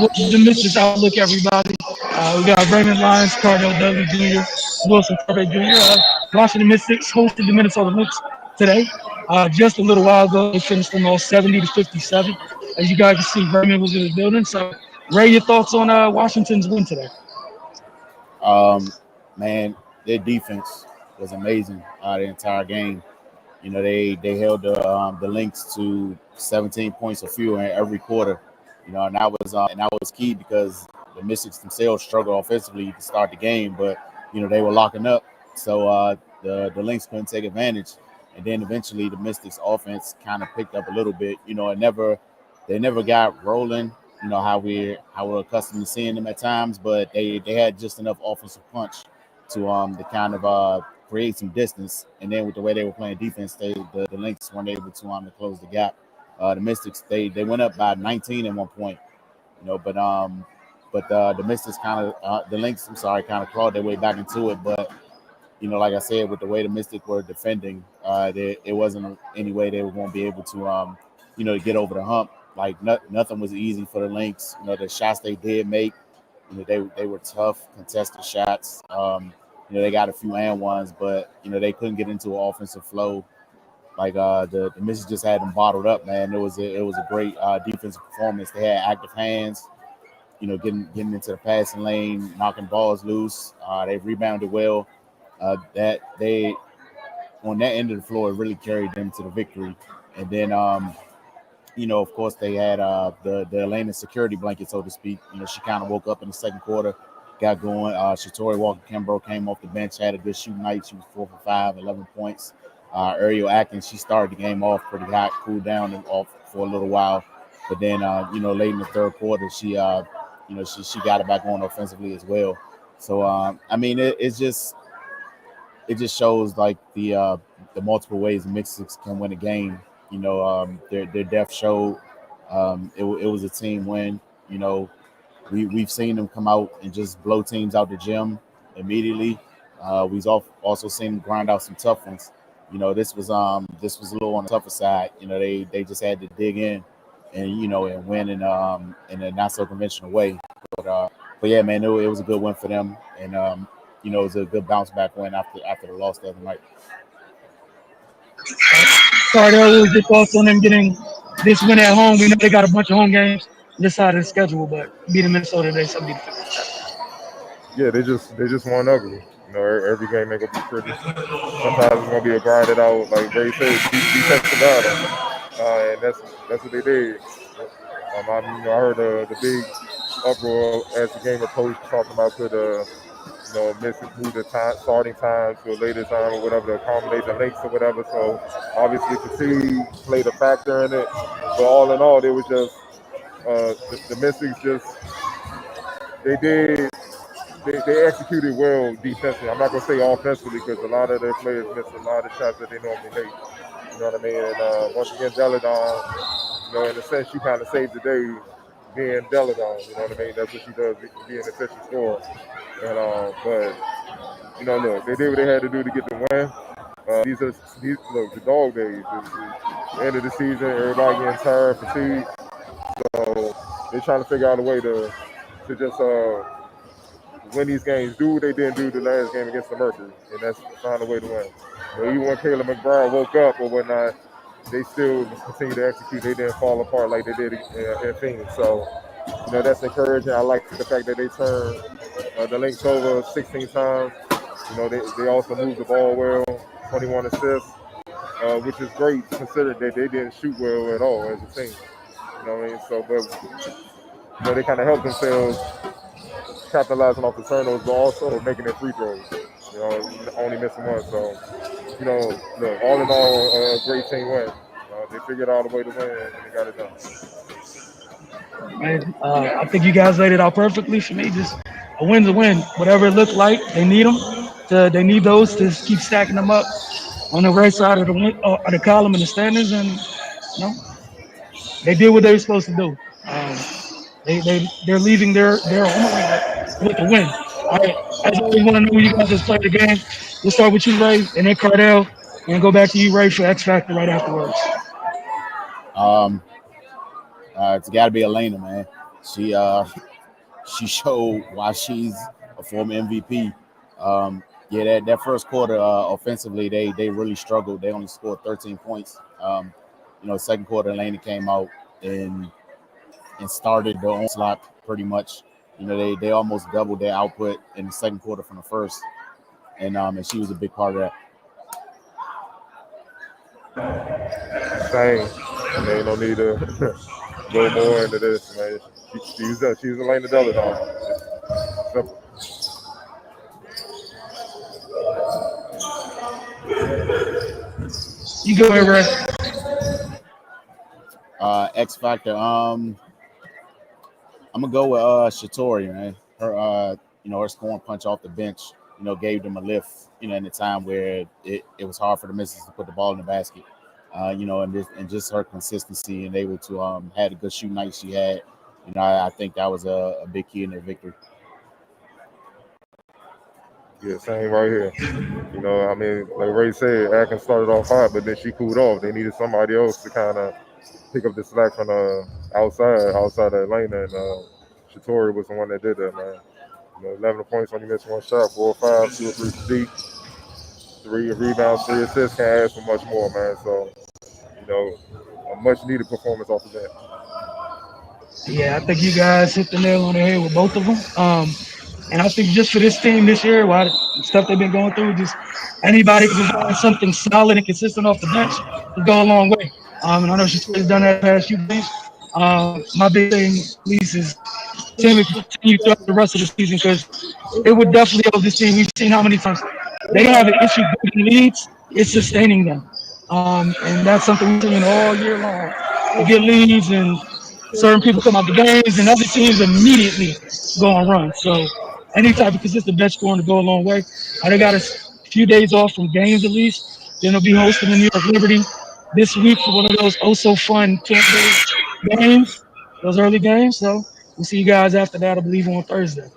what's the Mystics outlook, everybody? We got Raymond Lyons, Cardell Dudley Jr., Wilson Corbett Jr. Washington Mystics hosted the Minnesota Lynx today. Just a little while ago, they finished them all 70-57. As you guys can see, Raymond was in the building. So, Ray, your thoughts on Washington's win today? Um, Man, their defense was amazing the entire game. You know, they held the Lynx to 17 points or fewer in every quarter. You know, and that was key because the Mystics themselves struggled offensively to start the game, but you know they were locking up, so the Lynx couldn't take advantage. And then eventually the Mystics offense kind of picked up a little bit. You know, they never got rolling. You know how we're accustomed to seeing them at times, but they had just enough offensive punch to kind of create some distance. And then with the way they were playing defense, the Lynx weren't able to close the gap. The Mystics they went up by 19 at one point, you know, but the Mystics the Lynx, I'm sorry, kind of clawed their way back into it. But you know, like I said, with the way the Mystics were defending, it wasn't any way they were going to be able to you know, to get over the hump. Like nothing was easy for the Lynx. You know, the shots they did make, you know, they were tough, contested shots. You know, they got a few and ones, but you know, they couldn't get into an offensive flow. Like the Mystics just had them bottled up, man. It was a great defensive performance. They had active hands, you know, getting into the passing lane, knocking balls loose. They rebounded well. That they on that end of the floor it really carried them to the victory. And then you know, of course, they had the Atlanta security blanket, so to speak. You know, she kind of woke up in the second quarter, got going. Shatori Walker-Kimbrough came off the bench, had a good shooting night. She was 4 for 5, 11 points. Ariel Atkins, she started the game off pretty hot, cooled down and off for a little while. But then, you know, late in the third quarter, you know, she got it back on offensively as well. So, I mean, it just shows like the multiple ways the Mystics can win a game. You know, their depth showed. It was a team win. You know, we've seen them come out and just blow teams out the gym immediately. We've also seen them grind out some tough ones. You know, this was a little on the tougher side. You know, they just had to dig in and you know and win in a not so conventional way. But yeah, man, it was a good win for them, and you know, it was a good bounce back win after the loss the other night. Cardell, what was your thoughts on them getting this win at home? We know they got a bunch of home games this side of the schedule, but beating Minnesota today 70-57. Yeah, they just won ugly. You know, every game ain't gonna be pretty. Sometimes it's gonna be a grinded out, like Ray said, defensive battle, and that's what they did. You know, I heard the big uproar as the game approached, talking about could you know, move the starting time to a later time or whatever to accommodate the Lynx or whatever. So obviously fatigue played a factor in it. But all in all, it was just the Mystics they did they executed well defensively. I'm not gonna say offensively because a lot of their players missed a lot of shots that they normally make. You know what I mean? And once again, Deladon, you know, in a sense, she kind of saved the day being Deladon. You know what I mean? That's what she does, being an efficient scorer. And but you know, look, they did what they had to do to get the win. These look the dog days. The end of the season, everybody getting tired, fatigued. So they're trying to figure out a way to just win these games. Do what they didn't do the last game against the Mercury, and that's find a way to win. You know, even when Caleb McBride woke up or whatnot, they still continue to execute. They didn't fall apart like they did in Phoenix. So, you know, that's encouraging. I like the fact that they turned the Lynx over 16 times. You know, they also moved the ball well, 21 assists, which is great considering that they didn't shoot well at all as a team. You know what I mean? So, but you know, they kind of helped themselves capitalizing off the turnovers, but also making their free throws. You know, only missing one. So, you know, look, all in all, a great team win. They figured out a way to win, and they got it done. And I think you guys laid it out perfectly for me. Just a win's a win. Whatever it looked like, they need them. They need those to keep stacking them up on the right side of the column in the standings, and you know they did what they were supposed to do. They're leaving their home arena with a win. All right, as always, want to know who you guys just played the game. We'll start with you, Ray, and then Cardell, and go back to you, Ray, for X Factor right afterwards. It's got to be Elena, man. She she showed why she's a former MVP. Yeah, that first quarter offensively, they really struggled. They only scored 13 points. Second quarter, Elena came out and started the onslaught pretty much. They almost doubled their output in the second quarter from the first, and she was a big part of that. Same. I mean, no need to go more into this, man. She's Elena Deladon. Just simple. You go ahead, Ray. X Factor. I'm gonna go with Shatori, man. Her her scoring punch off the bench, gave them a lift, in the time where it was hard for the misses to put the ball in the basket. And just her consistency and able to had a good shoot night she had. I think that was a big key in their victory. Yeah, same right here. I mean, like Ray said, Atkins started off hot, but then she cooled off. They needed somebody else to kind of pick up the slack from the outside of Atlanta, and Shatori was the one that did that, man. 11 points, only missed one shot, 4 or 5, 2 or 3 from deep, 3 rebounds, 3 assists, can't ask for much more, man. So, you know, a much needed performance off the bench. Yeah, I think you guys hit the nail on the head with both of them. And I think just for this team this year, why the stuff they've been going through, just anybody can provide something solid and consistent off the bench will go a long way. And I know she's done that the past few games. My big thing, at least, is Tim if you continue throughout the rest of the season because it would definitely help this team. We've seen how many times they don't have an issue getting leads; it's sustaining them, and that's something we've seen all year long. You get leads, and certain people come out the games, and other teams immediately go on run. So any type of consistent bench scoring to go a long way. They got a few days off from games at least. Then they'll be hosting the New York Liberty this week for one of those oh so fun camp day games, those early games. So we'll see you guys after that, I believe, on Thursday.